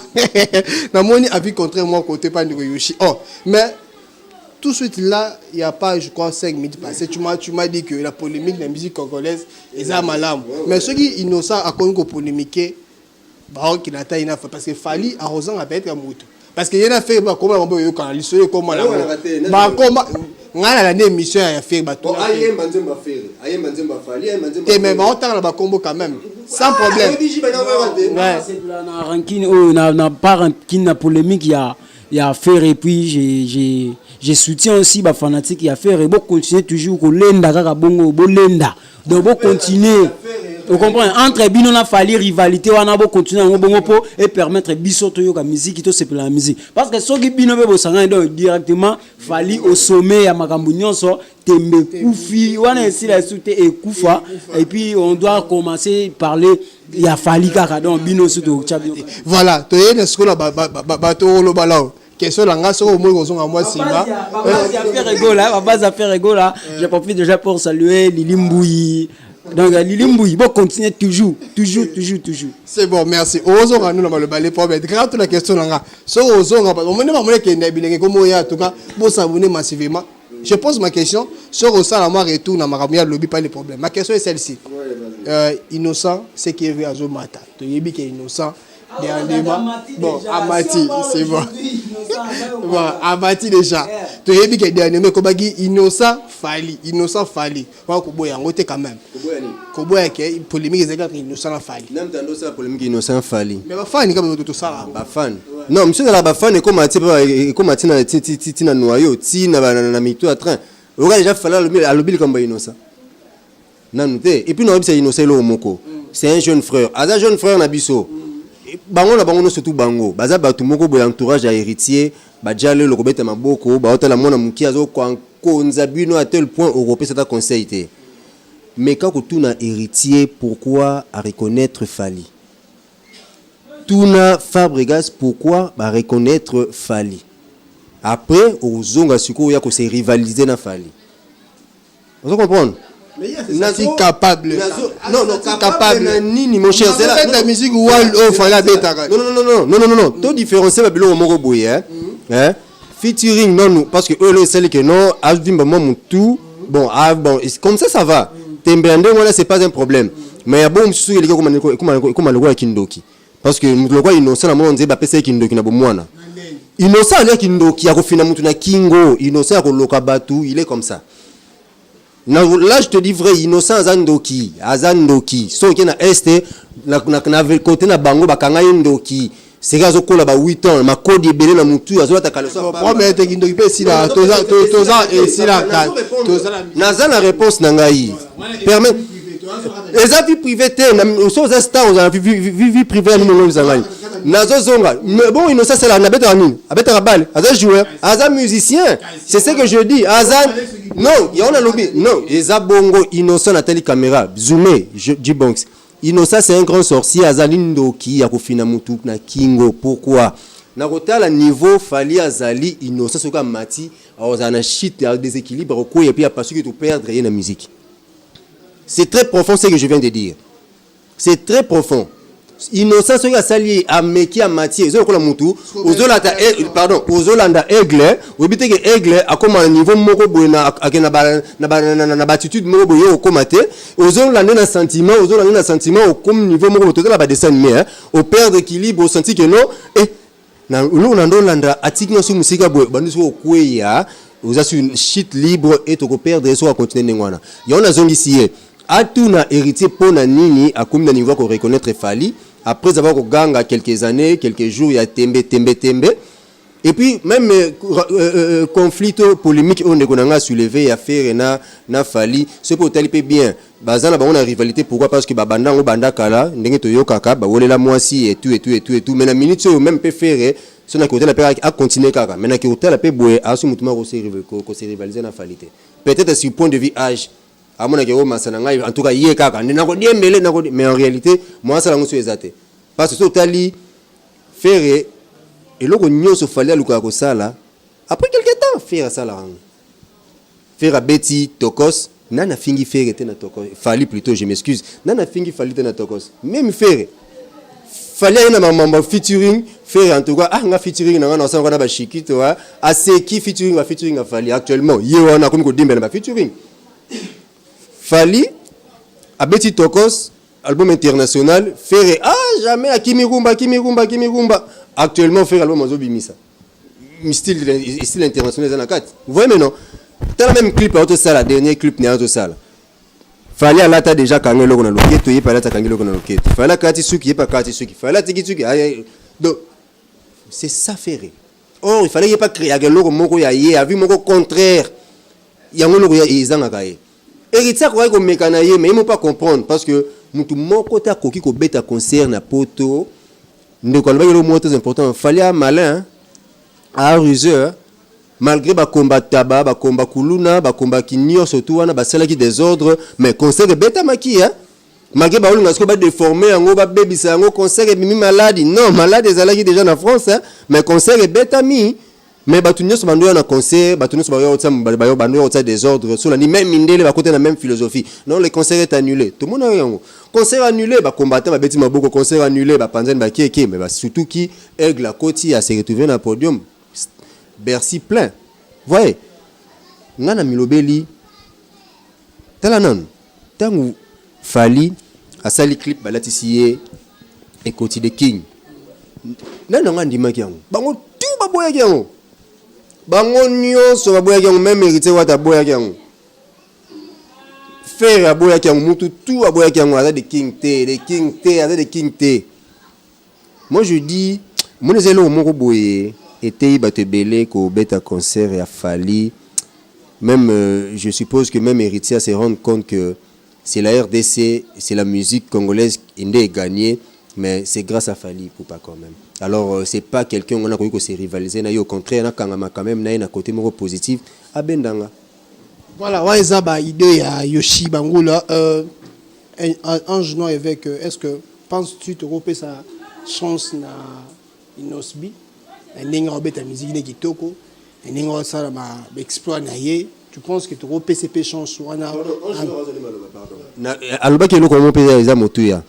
Dans mon avis contraire moi côté pas de Yoshi. Oh, mais tout de suite là, il y a pas je crois 5 minutes passées tu m'as dit que la polémique de la musique congolaise est ça malam. Mais ceux qui Innocent a connu que polémiquer bah qui n'a pas parce que Fally a raison à être moto. Parce que y en a fait comment on peut canaliser comment la bah comment ngana la émission a fait bah tout et même on t'a la combo quand même sans problème c'est la ranking n'a pas ranking la polémique il y a affaire et puis je soutiens aussi ba fanatique il y a affaire et bon continuer toujours ko lenda kaka bongo bo lenda donc bon continuer. Vous comprenez entre bino na Fally rivalité wana bo continuer ngo bongo po et permettre biso to yoka musique to c'est la musique parce que soki bino be bosanga donc directement Fally au sommet ya makambo nyonso tembe kufi wana esi la soute et kufa et puis on doit commencer parler il y a Fally kaka donc bino surtout voilà to yene skola ba to lo balao question là nga so mo kozonga moi sima base à faire là je profite déjà pour saluer Lili Mbouyi. Donc Lili Mbouyi, bon continuer toujours. C'est bon, merci. Ozonga nous le balai pour mettre grave la question là. So ozonga on me demande que ndabile comme ya en tout cas pour s'abonner massivement. Je pose ma question sur au ça moi retour na makamia lobby pas les problèmes. Ma question est celle-ci. Innocent c'est qui est vu à Zomata. To yebi que Innocent bon, Amati, c'est bon. Bon, Amati déjà. Tu as dit que dernièrement, Innocent Fally. Quoi que boya, on quand même. Koboya qui polémique exactement Innocent Fally. Même dans ça polémique Innocent Fally. Mais ba fan comme tout ça. Ba fan. Non, monsieur de la ba fan comme tina tina noyau, tina na mito à train. On a déjà fallu à l'obile comme Innocent. Non, et puis non, c'est Innocent lo moko. C'est un jeune frère. Aza jeune frère na biso. Bango surtout bango baza batu moko boya entourage à héritier bajale le kobeta maboko ba otala mona muki azo konza bino à tel point européen ça conseil té mais quand tu as héritier, pourquoi à reconnaître Fali? Tuna Fabregas, pourquoi à reconnaître Fali? Après, aux Zonga Suko, il y a se rivaliser na Fali. Vous comprenez? C'est capable. Non, capable. Ni mon cher, c'est la musique où on fait la bête. Non. Tout différencier le au Moro Boy, hein? Featuring non, parce que eux, c'est que non, bon, comme ça va. Tembende, voilà, c'est pas un problème. Mais il y a bon, monsieur, il y a comme le Kindoki. Parce que le roi innocent, la monde dit, bah, c'est Kindoki na bomwana. Innocent, il y a Kindoki, il y a finalement na Kingo, innocent, il y a Lokabatu, il est comme ça. Là, je te dis vrai, innocent, Azandoki, so qui na este, na côté na bango, bakanga Ndoki. C'est gars au col 8 ans, ma code est belé na mutu, azola ta kalosa. Problème te Kindoki pe si la toza et si la naza la réponse nangai. Permet les avis privés te aux instants aux vie privée nous nous zangai. Nazo zonga. Mais bon, innocent c'est la nabeta amine. Abeta rabal, aza joueur, aza musicien. C'est ce que je dis. Aza non, il y a un lobby. Non, Eza bongo innocent na télé caméra. Zoomé, je dis bonx. Innocent c'est un grand sorcier azalindo qui a kofina mutu na kingo. Pourquoi? Na rotala niveau Fali azali innocent ce que mati azana shit à déséquilibre quoi et puis parce que tu perdre rien la musique. C'est très profond ce que je viens de dire. C'est très profond. Innocent ce que sali a meki a mati ezo ko la mutu ozolata pardon ozolanda aigle obité que aigle a comme un niveau moko boyna akena na attitude moko boyo komate ozolanda na sentiment au comme niveau moko total ba dessin animé au perdre équilibre au senti que non et na landa atikino su musika boy bandiso okweya ozasu shit libre et to perdre so a continuer ngwana yona zongisie atuna héritier pona nini a comme na niveau ko reconnaître Fali. Après avoir gagné quelques années, quelques jours, il y a tembe. Et puis, même conflit polémique, on a soulevé, il y a fait, na Fali. Ce pour taliper bien. Bazana, on a rivalité. Pourquoi? Parce que Babanda, on banda kala, n'engue toyo kaka, on est là moi aussi, et tout. Mais la minute, on même peut faire, si on a côté la paix à continuer kaka. Mais na côté la paix, boué, à ce moment, on s'est rivalisé na Falité. Peut-être sur le point de vue âge. En tout cas, mais en réalité, moi, ça suis exaté. Parce que tali faire et l'autre n'y se fallait à sala. Après quelques temps, faire ça là. Faire à Betty Tokos, nana fingi faire était na Tokos. Fallait plutôt, je m'excuse. Nana fingi fallait était na Tokos. Même faire. Fallait na maman featuring faire en tout cas ah nga featuring na nga na ba shikito wa assez qui featuring a fallait actuellement. Yo on a comme ko dimbe na featuring. Fali, à Betty Tokos, album international, faire jamais à Kimirumba. Actuellement, faire album Azo Bimisa. Style international, dans 4. Vous voyez maintenant, t'as le même clip à la dernier clip n'est à salle. Fali à la déjà quand on a loqué, tu y es pas là, quand on a loqué. Fali à Katisuki, pas Katisuki. Fali à Tikisuki. Donc, c'est ça faire. Or, il fallait pas créer un logo moko ya yé, a vu moko contraire. Il y a un logo ya izangakaye. Héritier quoi comme mécanaïe mais il ne pas comprendre parce que nous tout mon côté à coquille ko bête concert na poto ne connaît pas le mot très important fallait un malin à ruseur malgré ba combat tabac ba combat kuluna ba combat kinio surtout wana ba sala qui désordre mais concert bête maki hein malgré ba olinga sko ba déformer ngo ba baby ça ngo concert mimi maladie non malade ezala qui déjà en France hein mais concert bête ami. Mais batunyo so bando na concert batunyo so bayo bando ya désordre so la ni même indele ba côté la même philosophie non le concert est annulé tout le monde a yango concert annulé ba combattant ba beti maboko concert annulé ba panzane ba keke mais ba surtout qui aigle la côte a se retrouver na podium Bercy plein voyez ngana milobeli tala non tangu Fali a sali clip balatisié et côté de King nana ngandima kyango bango tout ba boya kyango bango nyonso baboya kyango même héritier wata boya kyango faire aboya kyango mutu tout aboya kyango aza de king te moi je dis mon zelo moko boye était bato belé ko beta concert et a Fali même je suppose que même héritier se rendre compte que c'est la RDC c'est la musique congolaise qui est gagnée. Mais c'est grâce à Fali pour pas quand même. Alors c'est pas quelqu'un on a connu que c'est rivalisé, au contraire on a quand même un côté positif à Bendanga. Voilà, ouais, ça bah idée à Yoshi Bangoula. Ange Noir avec, est-ce que penses-tu te repères sa chance na Inosbi? Un robert ta musique n'est kitoko, un ingro ça ma exploit naie. Tu penses que tu repères ces chances ou ana? Aloba qui est le comment payer les amotuya.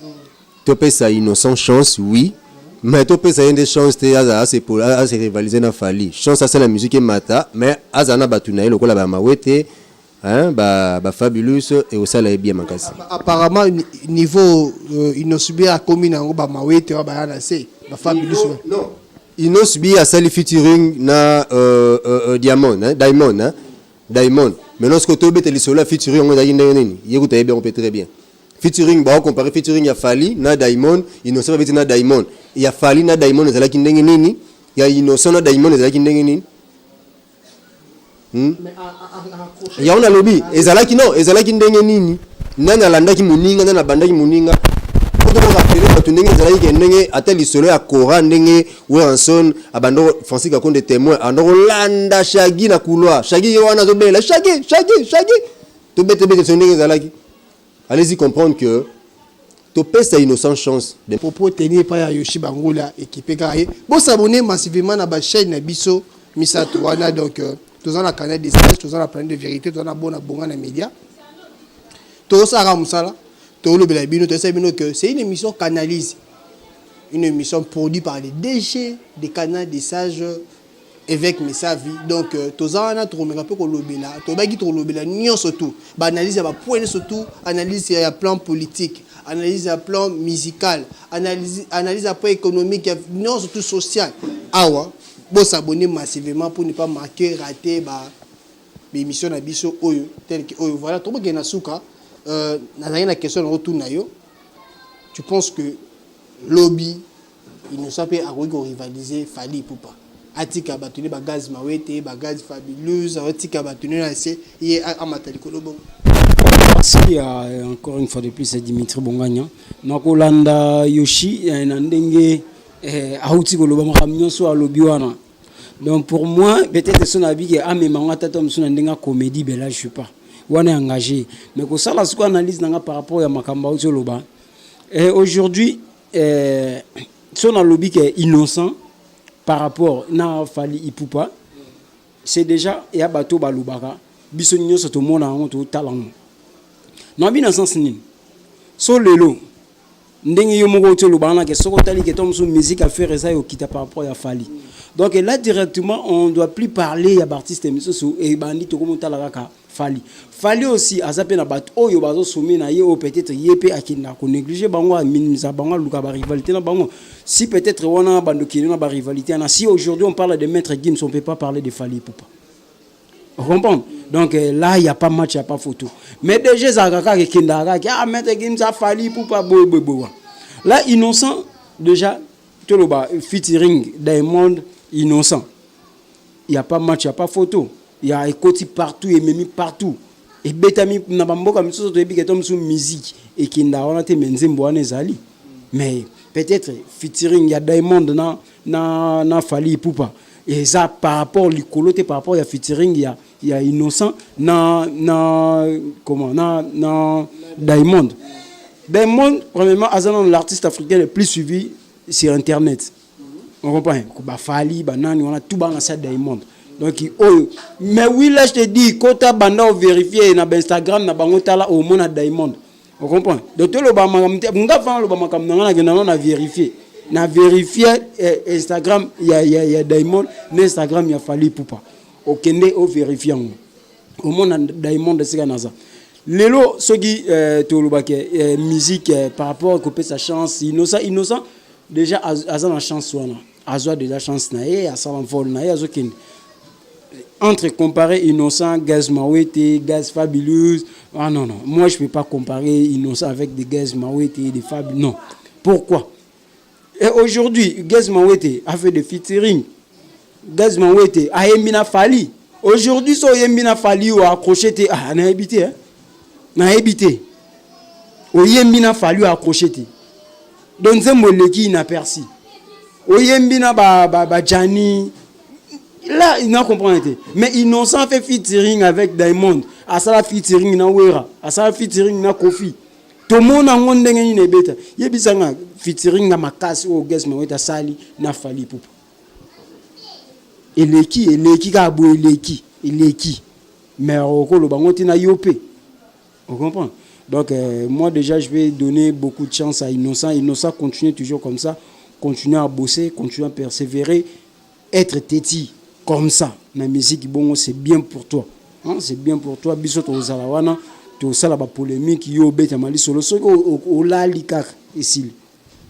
Tu payes sa innocent chance, oui. Mais tu payes ça une des chances c'est pour se rivaliser na fali. Chance ça c'est la musique mata, mais azana batuna le kola ba mawete. Hein, bah fabulous et au salaire bien makasi. Apparemment niveau Inosbi a commis na ba mawete ba na c'est ba fabulous. Non. Inosbi a sali featuring na Diamond, hein, Diamond, hein. Diamond. Mais lorsque tu es solo featuring on a nini, yéku taye bien on peut très bien. Featuring ba comparer featuring ya Fali na Diamond, Innocent va na Diamond. Ya Fali na Diamond ezala ki ndenge nini? Ya Innocent na Diamond ezala ki ndenge nini? Ya on a lobby ezala ki non, ezala ki ndenge nini? Nana landa ki muninga nana banda ki muninga. Pour te rappeler que tu ndenge ezala ki ndenge atel solo ya Cora ndenge Wilson abando Francis Kakonde témoin ando landa Shaggy na couloir. Shaggy wana zo bela Shaggy. Tu bete ndenge ezala ki. Allez-y comprendre que tu pèses ta innocente chance. De propos tenir par Yoshi Bangoula équipé carré. Bon s'abonner massivement à la chaîne Nabiso Misato wana donc tous en la canal des sages, tous en la planète de vérité, tous en la bonne abonnement dans les médias. Tous ça ramusala, tous le belabino, tous ça bino que c'est une émission canalise, une émission produite par les DG des canaux des sages avec mes savis. Donc tous en a trop mais un peu qu'on l'obéla, tous bagi trop l'obéla, nion surtout. Bah analyse à point surtout, analyse à plan politique, analyse à plan musical, analyse à point économique, non surtout social. Ah ouais. Bon s'abonner massivement pour ne pas marquer rater l'émission na biso oyo tel que oyo voilà tout le monde na souka na la question retour na yo. Tu penses que lobby il ne soit pas à rivaliser Fali Poupa atika batuni ba gaz mawete ba gaz fabuleuse atika batuni na c'est hier à matali kolobo. Merci encore une fois de plus c'est Dimitri Bongania nakolanda Yoshi na ndenge auti koloba makamnyo so alobi wana. Donc pour moi peut-être son avis que ah mais manga tata msuna ndenga comédie ben là je suis pas wana engagé mais ko sala siko analyse nanga par rapport à makamba auti loba et aujourd'hui son alobi que innocent par rapport na Fali Ipupa c'est déjà ya bato balubaka biso nyoso to mona ngo to talent na bina sens nini so lelo ndenge yo moko to lobana ke soko tali ke tom sou musique à faire ça yo kita par rapport à Fali. Donc là directement on doit plus parler à artiste misoso et bandi to comme tala ka Fali. Fali aussi azape na bat oyo bazo soumi na ye o peut-être yepé akina ko négliger bango minimiser bango luka ba rivalité na bango. Si peut-être wana bando ki na ba rivalité na si aujourd'hui on parle de Maître Gims on peut pas parler de Fali Poupa. Vous comprenez? Donc là il y a pas match, il y a pas photo. Mais déjà Zakaka qui kindara qui a Maître Gims a Fali Poupa bo. Là innocent déjà tout le bas featuring Diamond innocent. Il y a pas match, il y a pas photo. Il y a écouté partout et même partout. Et betami na bamboka miso to ebi ketom sous musique et kinda on a te menzembo anezali. Mais peut-être featuring il y a Diamond na Fali Poupa. Et ça par rapport l'icoloté par rapport à featuring il y a innocent na Diamond. Diamond premièrement azana l'artiste africain le plus suivi sur internet. On comprend ba Fali banani on a tout banga ça Diamond. Donc mais oui là je te dis kota banda vérifier na Instagram na bango tala au mona Diamond. On comprend. Donc tout le ba makamte nga fa le ba makam na vérifier. Na vérifier Instagram il y a Diamond, na Instagram il y a Fali Poupa. Okende o vérifier au mona Diamond de Siganaza. Lelo soki to lobake musique par rapport à sa chance innocent déjà azana chance wana. Azwa déjà chance na ye a salam vol na ye azokin. Entre comparer innocent, Gaz Mawete, Gaz Fabuleuse, ah non, moi je ne peux pas comparer innocent avec des Gaz Mawete et des Fabuleux, non. Pourquoi? Et aujourd'hui, Gaz Mawete a fait des featuring. Gaz Mawete a Yembina Fali. Aujourd'hui, so Yembina Fali ou accroché, ah, n'a habité, hein? N'a habité. O Yembina Fali ou accroché. Donc c'est mon qui n'a perçu. O Yembina ba Jani. Là, il n'a compris. Mais Innocent fait featuring avec Diamond. À ça, la featuring na Wera. À ça, la featuring na Kofi. Tout le monde a un dengue ni nebeta. Yebisanga featuring na Makasi ou Guess Meweta Sali na Fali Poupa. Eleki ka abou eleki. Mais okolo bangoti na yopé. On comprend. Donc moi déjà je vais donner beaucoup de chance à Innocent. Innocent continue toujours comme ça, continue à bosser, continue à persévérer, être têti comme ça. La musique bon c'est bien pour toi. Hein? C'est bien pour toi. Biso to zalawana, to sala ba polémique yo beta mali solo soko o la likak ici.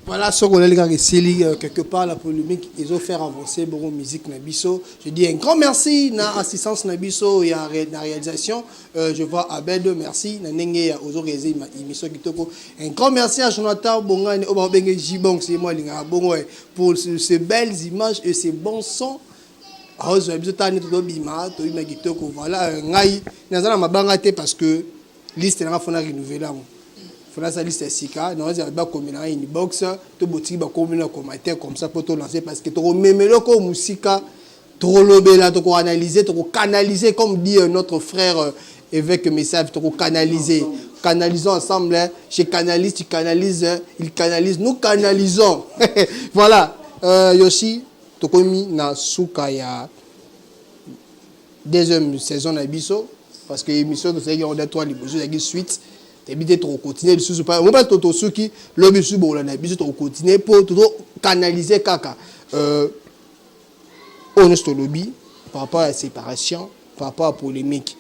Voilà, ce qu'on a quelque part la polémique, ils ont fait avancer beaucoup de musique Nabiso. Je dis un grand merci na assistance Nabiso et à la réalisation. Je vois Abed, merci. Nanenge aux autres émissions qui toko. Un grand merci à Jonathan Bongane, Obabenge Jibong, c'est moi linga bongo pour ces belles images et ces bons sons. Alors je vais tani to bima to ima qui toko. Voilà, ngai nazana mabanga te parce que liste na fona renouveler. Il faut que la liste SICA, nous avons combiner une box, tout boutique va combiner commentaire comme ça pour te lancer parce que tu as même le comme musique, trop lobela, tu as analysé, tu as canalisé comme dit notre frère avec message, tu as canalisé, canalisons ensemble, je canalise, tu canalises, il canalise, nous canalisons. Voilà, Yoshi, tu as mis na souka ya deuxième saison na biso parce que l'émission nous savons on a trois libos, il y a suite. T'es trop continuer le sous pas on pas tout ce qui le bisu bon la bisu trop continuer pour tout canaliser kaka honest lobby par rapport à la séparation par rapport à la polémique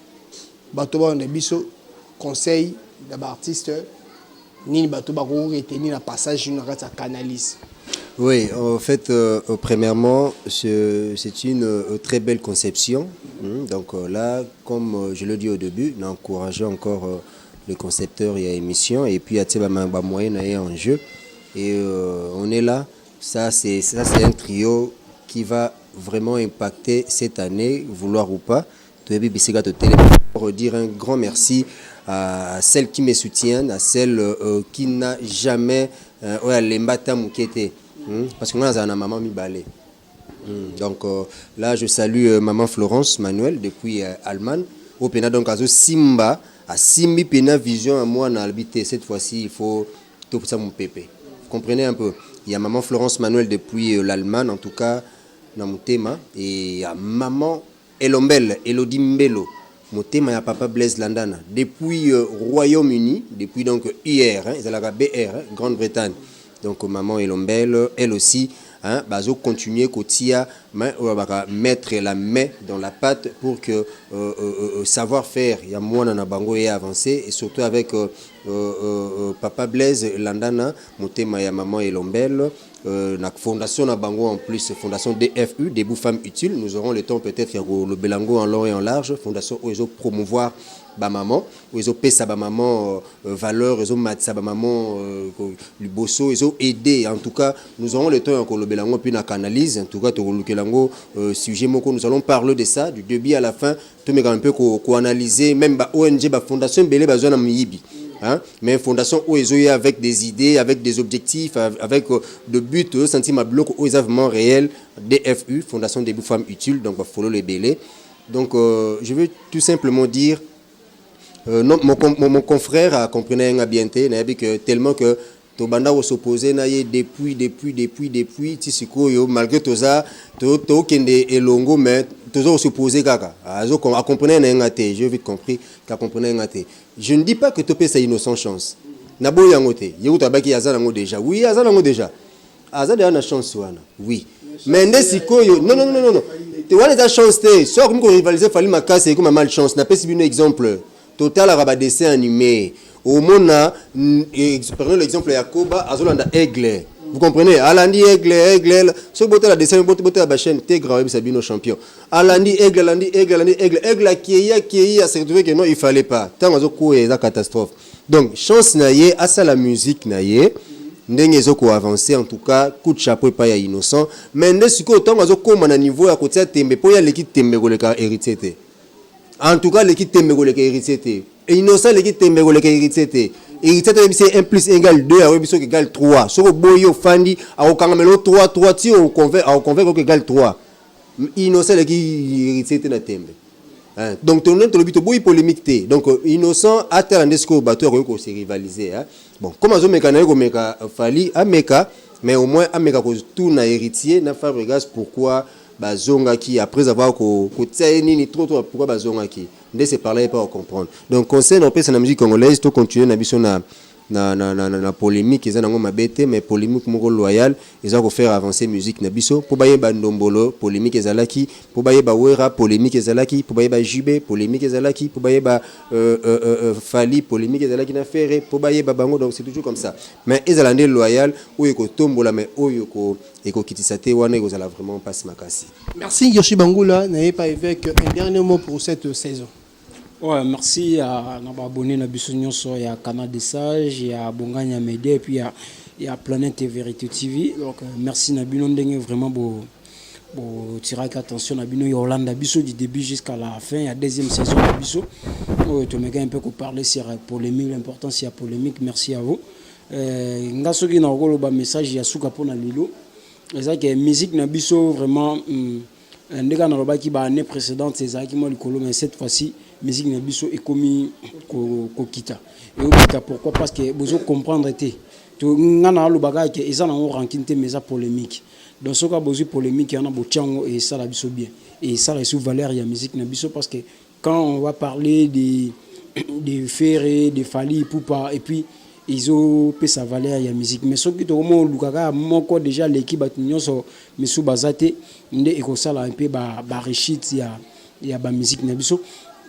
bato ba on a bisu conseil d'artiste ni bato ba ko retenir la passage une rate à canaliser. Oui, en fait, premièrement, c'est une très belle conception. Donc là, comme je le dis au début, on encourage encore le concepteur et l'émission et puis il y a un moyen en jeu et on est là. Ça c'est un trio qui va vraiment impacter cette année, vouloir ou pas. Pour dire un grand merci à celles qui me soutiennent, à celles qui n'a jamais parce que moi j'ai un maman mi balé. Donc là je salue maman Florence Manuel depuis Allemagne au Pena donc à Simba à Simbi Pena vision à moi dans l'habité cette fois-ci il faut tout ça mon pépé. Vous comprenez un peu. Il y a maman Florence Manuel depuis l'Allemagne en tout cas dans mon thème et à maman Elombel Elodie Mbelo mon thème à papa Blaise Landana depuis Royaume-Uni depuis donc UR ils la BR Grande-Bretagne. Donc maman Elombel elle aussi hein, bazo continuer kotia mettre la main dans la pâte pour que savoir-faire il y a moi na bango et avancer et surtout avec papa Blaise Landana motema ya maman Elombel la fondation na bango en plus fondation DFU Debout Femmes Utiles nous aurons le temps peut-être le belango en long et en large fondation où ils ont promouvoir ba maman où ils ont payé sa ba maman valeur ils ont matza ba maman le bosso ils ont aidé en tout cas nous aurons le temps encore le belango puis na canalise en tout cas to le kelango sujet moko nous allons parler de ça du début à la fin tout mais un peu ko analyser même ba ONG ba fondation belé ba zona miyibi. Hein? Mais fondation où ils ont avec des idées, avec des objectifs, avec de buts, sentiment bloc où ils ont vraiment réel, DFU, Fondation Debout Femmes Utiles, donc il faut les bélés. Donc je veux tout simplement dire, non, mon confrère a compris que tellement que Tobanda s'opposait depuis Tissiko, malgré tout ça, Kende et Longo, mais toujours s'opposer kaka. A compris j'ai vite compris qu'a compris je ne dis pas que Topé c'est innocent chance. Nabo yangote, yeuta baki azanango déjà. Oui, azanango déjà. Azade ana chance wana. Oui. Mais ndesiko yo non. Tu vois les chance té, sort comme rivaliser fali makase et comme malchance. N'a pas si bien exemple. Total arabe dessin animé. Au mona prenons l'exemple Yakoba azolanda aigle. Vous comprenez? Alandi aigle. Ce botte la dessin botte la chaîne t'es grave Sabino champion. Alandi aigle qui a se retrouvé que non il fallait pas. Tant azoko est la catastrophe. Donc chance naie à ça la musique naie. Ndenge ezoko avancer en tout cas coup de chapeau pas ya innocent mais ndesiko tant azoko na niveau ya kotia tembe po ya l'équipe tembe koleka héritier té. En tout cas l'équipe tembe koleka héritier té. Et innocent l'équipe tembe koleka héritier té. Héritier c'est 1 + 1 = 2 à biso égale 3. Soko boyo fandi a okangamelo 3 ti on convert que égale 3. innocent qui héritier te na tembe. Donc ton nom to boy polémique té. Donc innocent ata ndesco bateau ko se rivaliser hein. Bon, comme azo meka ko meka fali ameka mais au moins ameka ko tout na héritier na Fabregas pourquoi bazonga qui après avoir ko tsaini ni trop pourquoi bazonga qui ndé c'est parler pas comprendre. Donc concernant la musique congolaise to continuer na biso na polémique ils ont mabete mais polémique moko loyal ils ont faire avancer musique na biso pour baye ba ndombolo polémique ezalaki pour baye ba wera polémique ezalaki pour baye ba jibé polémique ezalaki pour baye ba fali polémique ezalaki na ferré pour baye ba bango donc c'est toujours comme ça mais ezalande loyal ou eko tombola mais oyo ko eko kitisate wana eko zala vraiment passe makasi. Merci Yoshi Bangula, n'ayez pas avec un dernier mot pour cette saison. Ouais, merci à nos abonnés na biso nyonso ya Canal des Sages, ya Bongania Media et puis il y a Planète et Vérité TV. Donc merci na bino ndenge vraiment bo tirer attention na bino Yolanda biso du début jusqu'à la fin, il y a deuxième saison na biso. Tu me un peu ko parler sur polémique, l'importance il y a polémique, merci à vous. Ngasoki na ko ba message ya suka pona lilo. C'est que musique na biso vraiment ndeka na loba ki ba année précédente c'est ça qui moi likolo mais cette fois-ci musique na biso est commis ko kita et okita pourquoi parce que vous comprendre été to ngana lo baga ke eza na ranking te mais ça polémique donc ce cas besoin polémique yana bo tiango et ça la biso bien et ça la sous valeur ya musique na biso parce que quand on va parler des ferré des fali poupa et puis ils ont payé sa valeur ya musique mais ce qui to mo lukaka moko déjà l'équipe batinyoso misu bazate ndé ekosala un peu ba richite ya ba musique na biso.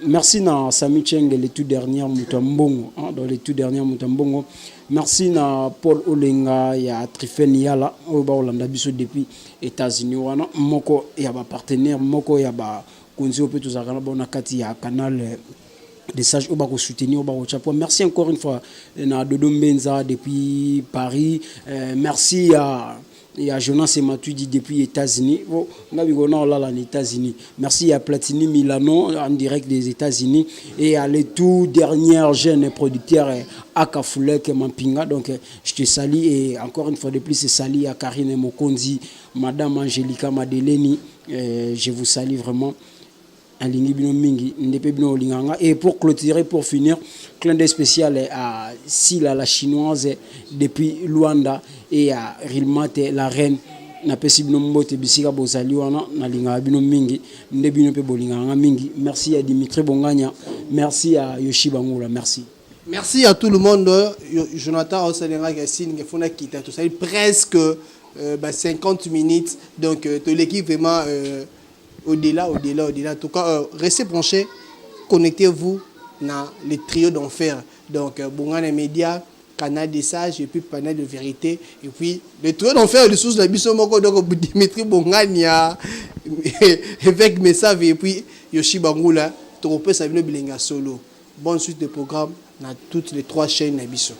Merci na Sami Cheng les tout dernières Mutambongo dans les tout dernières Mutambongo. Merci na Paul Olenga ya Trifen Yala au ba Holanda biso depuis États-Unis wana moko ya ba partenaire moko ya ba konzi ope tozakana bona kati ya canal des sages au bako soutenir au bako chapeau. Merci encore une fois na Dodo Mbenza depuis Paris. Merci à il y a Jonas et Matuidi depuis les États-Unis. Oh, les États-Unis. Merci à Platini Milano en direct des États-Unis et à les tout derniers jeunes producteurs Akafulek et Mampinga. Donc je te salue et encore une fois de plus, je salue à Karine Mokonzi, Madame Angelica Madeleni. Je vous salue vraiment. Et pour clôturer, pour finir, clin d'œil spécial à Sila la chinoise depuis Luanda et à Rilmate la reine na pesi bino mbote bisika bozali wana na linga bino mingi nde bino pe bolinga mingi. Merci à Dimitri Bongania, merci à Yoshi Bangula, merci. Merci à tout le monde. Jonathan Osalenga Gassine qui font quitter tout ça presque 50 minutes donc de l'équipe vraiment au-delà. En tout cas, restez branchés, connectez-vous dans les trios d'enfer. Donc, Bongana Media, Canal des Sages et puis Panel de Vérité. Et puis, les trios d'enfer de source de Bissomoko, donc Dimitri Bongania, avec Messav et puis Yoshi Bangula, Torope Savino Bilenga Solo. Bonne suite de programme dans toutes les 3 chaînes d'Abisso.